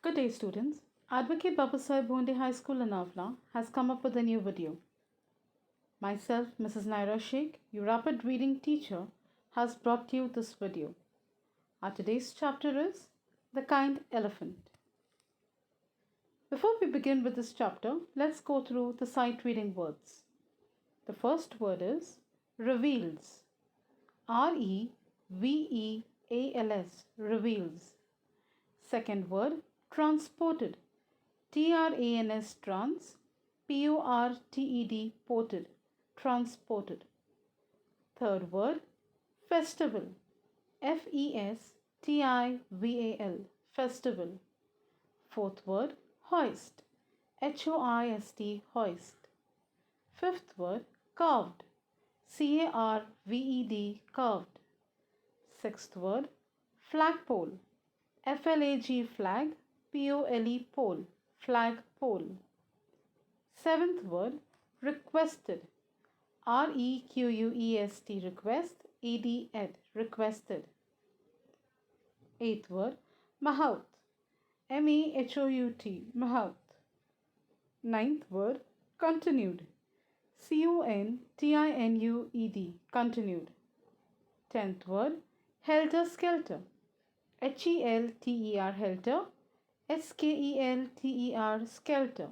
Good day, students. Advocate Babasaheb Bhonde High School Lanavla has come up with a new video. Myself, Mrs. Naira Sheikh, your rapid reading teacher, has brought you this video. Our today's chapter is The Kind Elephant. Before we begin with this chapter, let's go through the sight reading words. The first word is reveals. R-E-V-E-A-L-S, reveals. Second word, transported. T-R-A-N-S, trans. P-O-R-T-E-D, ported, transported. Third word, festival. F-E-S-T-I-V-A-L, festival. Fourth word, hoist. H-O-I-S-T, hoist. Fifth word, carved. C-A-R-V-E-D, carved. Sixth word, flagpole. F-L-A-G, flag. P-O-L-E, pole, flagpole. Seventh word, requested. R-E-Q-U-E-S-T, request. E-D, ed, requested. Eighth word, mahout. M-A-H-O-U-T, mahout. Ninth word, continued. C-O-N-T-I-N-U-E-D, continued. Tenth word, helter-skelter. H-E-L-T-E-R, helter. S-K-E-L-T-E-R, skelter.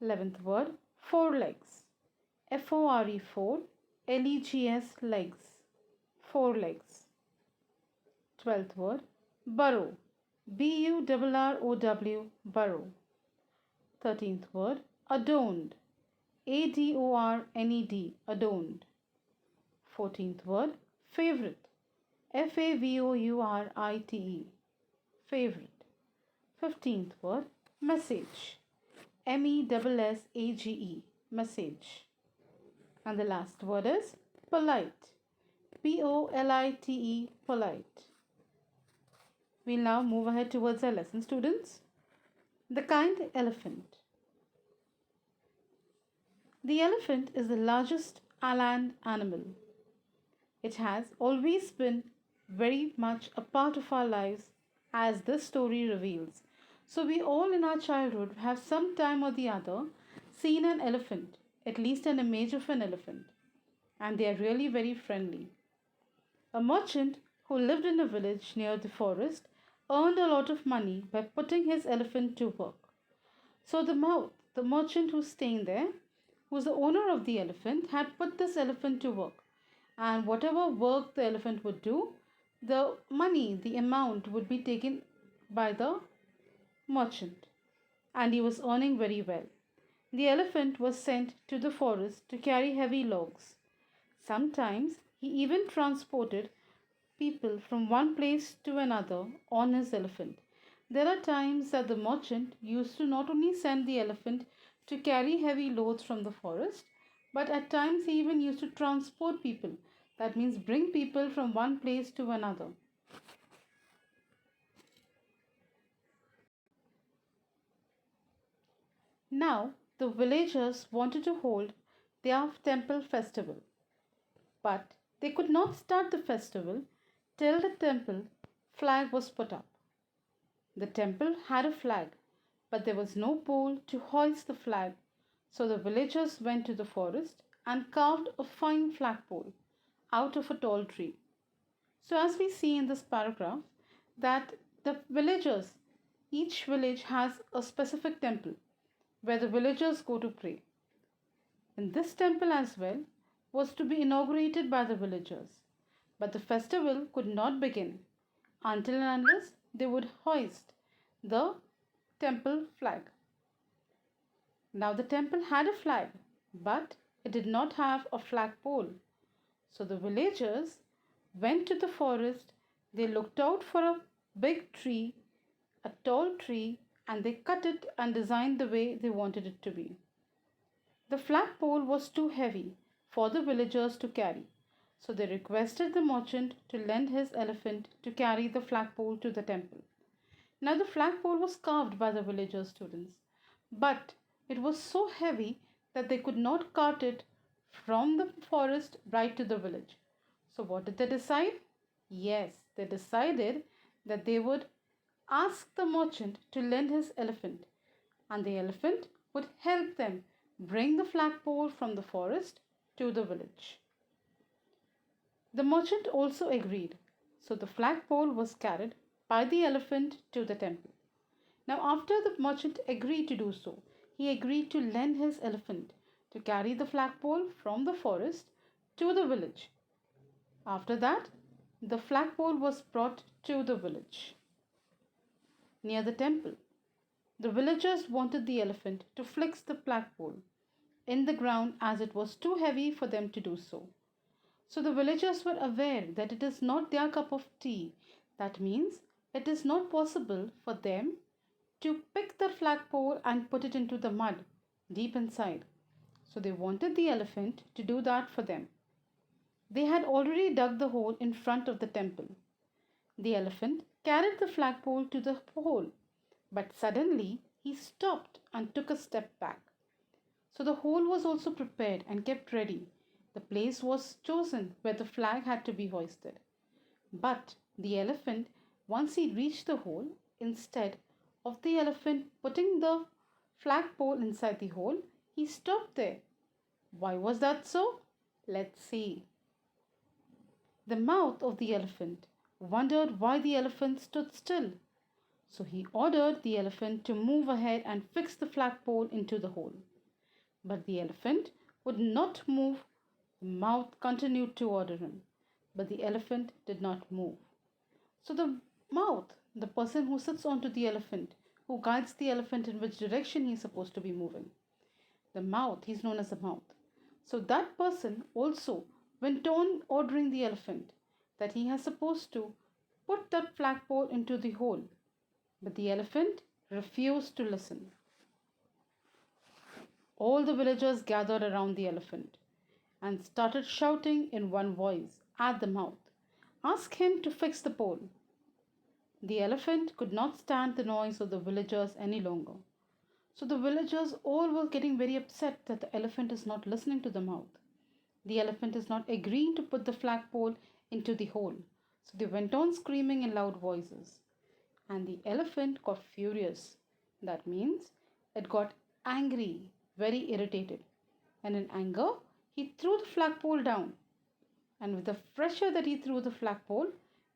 11th word, forelegs. F-O-R-E, four. L-E-G-S, legs. Forelegs. 12th word, burrow. B-U-R-R-O-W, burrow. 13th word, adorned. A-D-O-R-N-E-D, adorned. 14th word, favorite. F-A-V-O-U-R-I-T-E, favorite. 15th word, message. M-E-S-S-A-G-E, message. And the last word is polite. P-O-L-I-T-E, polite. We'll now move ahead towards our lesson, students. The kind elephant. The elephant is the largest land animal. It has always been very much a part of our lives, as this story reveals. So we all in our childhood have some time or the other seen an elephant, at least an image of an elephant. And they are really very friendly. A merchant who lived in a village near the forest earned a lot of money by putting his elephant to work. So the merchant who's staying there, who's the owner of the elephant, had put this elephant to work. And whatever work the elephant would do, the money, the amount would be taken by the merchant. And he was earning very well. The elephant was sent to the forest to carry heavy logs. Sometimes he even transported people from one place to another on his elephant. There are times that the merchant used to not only send the elephant to carry heavy loads from the forest, but at times he even used to transport people. That means bring people from one place to another. Now, the villagers wanted to hold their temple festival, but they could not start the festival till the temple flag was put up. The temple had a flag, but there was no pole to hoist the flag, so the villagers went to the forest and carved a fine flagpole out of a tall tree. So as we see in this paragraph, that the villagers, each village has a specific temple where the villagers go to pray. And this temple as well was to be inaugurated by the villagers. But the festival could not begin until and unless they would hoist the temple flag. Now the temple had a flag, but it did not have a flagpole. So the villagers went to the forest, they looked out for a big tree, a tall tree, and they cut it and designed the way they wanted it to be. The flagpole was too heavy for the villagers to carry, so they requested the merchant to lend his elephant to carry the flagpole to the temple. Now the flagpole was carved by the villagers, students, but it was so heavy that they could not cart it from the forest right to the village. So what did they decide? Yes, they decided that they would asked the merchant to lend his elephant, and the elephant would help them bring the flagpole from the forest to the village. The merchant also agreed, so the flagpole was carried by the elephant to the temple. Now, after the merchant agreed to do so, he agreed to lend his elephant to carry the flagpole from the forest to the village. After that, the flagpole was brought to the village near the temple. The villagers wanted the elephant to fix the flagpole in the ground as it was too heavy for them to do so. So the villagers were aware that it is not their cup of tea. That means it is not possible for them to pick the flagpole and put it into the mud deep inside. So they wanted the elephant to do that for them. They had already dug the hole in front of the temple. The elephant carried the flagpole to the hole, but suddenly he stopped and took a step back. So the hole was also prepared and kept ready. The place was chosen where the flag had to be hoisted. But the elephant, once he reached the hole, instead of the elephant putting the flagpole inside the hole, he stopped there. Why was that so? Let's see. The mouth of the elephant wondered why the elephant stood still. So he ordered the elephant to move ahead and fix the flagpole into the hole. But the elephant would not move. The mouth continued to order him, but the elephant did not move. So the mouth, the person who sits onto the elephant, who guides the elephant in which direction he is supposed to be moving, the mouth, he's known as the mouth. So that person also went on ordering the elephant that he has supposed to put that flagpole into the hole. But the elephant refused to listen. All the villagers gathered around the elephant and started shouting in one voice at the mouth, "Ask him to fix the pole." The elephant could not stand the noise of the villagers any longer. So the villagers all were getting very upset that the elephant is not listening to the mouth. The elephant is not agreeing to put the flagpole into the hole. So they went on screaming in loud voices. And the elephant got furious. That means it got angry, very irritated. And in anger, he threw the flagpole down. And with the pressure that he threw the flagpole,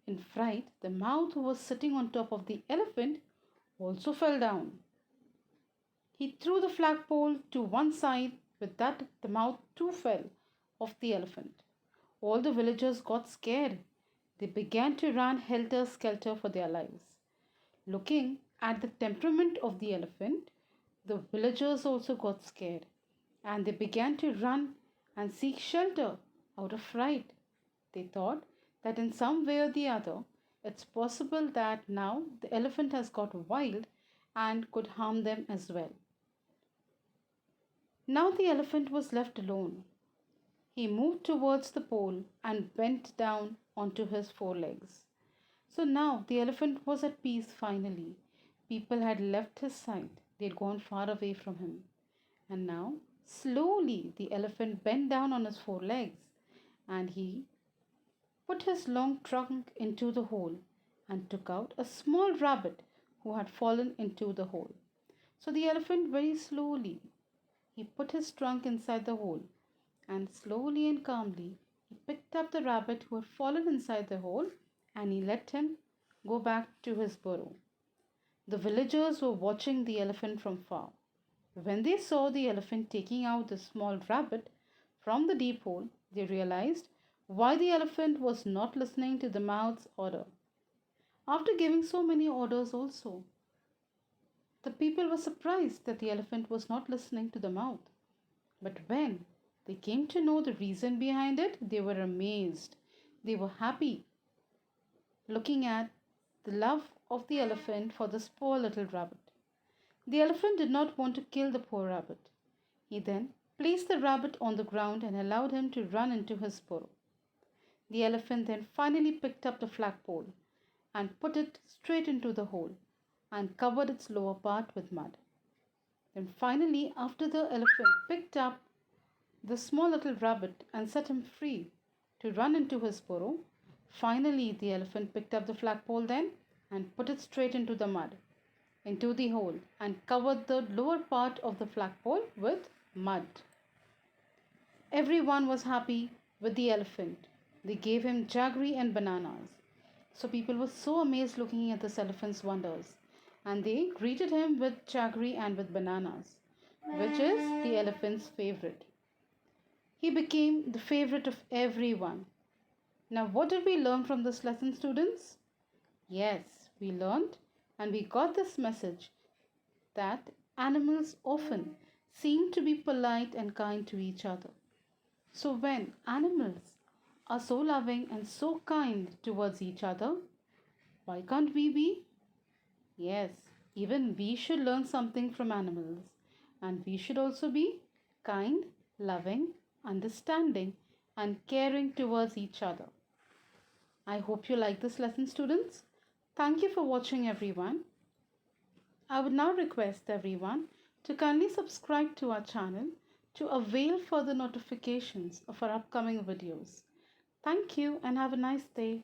in fright, the mouth who was sitting on top of the elephant also fell down. He threw the flagpole to one side. With that, the mouth too fell off the elephant. All the villagers got scared. They began to run helter-skelter for their lives. Looking at the temperament of the elephant, the villagers also got scared and they began to run and seek shelter out of fright. They thought that in some way or the other, it's possible that now the elephant has got wild and could harm them as well. Now the elephant was left alone. He moved towards the pole and bent down onto his forelegs. So now the elephant was at peace finally. People had left his side, they had gone far away from him. And now, slowly, the elephant bent down on his forelegs and he put his long trunk into the hole and took out a small rabbit who had fallen into the hole. So the elephant very slowly he put his trunk inside the hole and slowly and calmly he picked up the rabbit who had fallen inside the hole and he let him go back to his burrow. The villagers were watching the elephant from far. When they saw the elephant taking out the small rabbit from the deep hole, they realized why the elephant was not listening to the mouth's order. After giving so many orders also, the people were surprised that the elephant was not listening to the mouth. But when they came to know the reason behind it, they were amazed. They were happy looking at the love of the elephant for this poor little rabbit. The elephant did not want to kill the poor rabbit. He then placed the rabbit on the ground and allowed him to run into his burrow. The elephant then finally picked up the flagpole and put it straight into the hole and covered its lower part with mud. Then finally, after the elephant picked up the small little rabbit and set him free to run into his burrow, finally the elephant picked up the flagpole then and put it straight into the mud, into the hole, and covered the lower part of the flagpole with mud. Everyone was happy with the elephant. They gave him jaggery and bananas. So people were so amazed looking at this elephant's wonders, and they greeted him with jaggery and with bananas, which is the elephant's favorite. He became the favorite of everyone. Now, what did we learn from this lesson, students? Yes, we learned and we got this message that animals often seem to be polite and kind to each other. So, when animals are so loving and so kind towards each other, why can't we be? Yes, even we should learn something from animals, and we should also be kind, loving, understanding, and caring towards each other. I hope you like this lesson, students. Thank you for watching, everyone. I would now request everyone to kindly subscribe to our channel to avail further notifications of our upcoming videos. Thank you and have a nice day.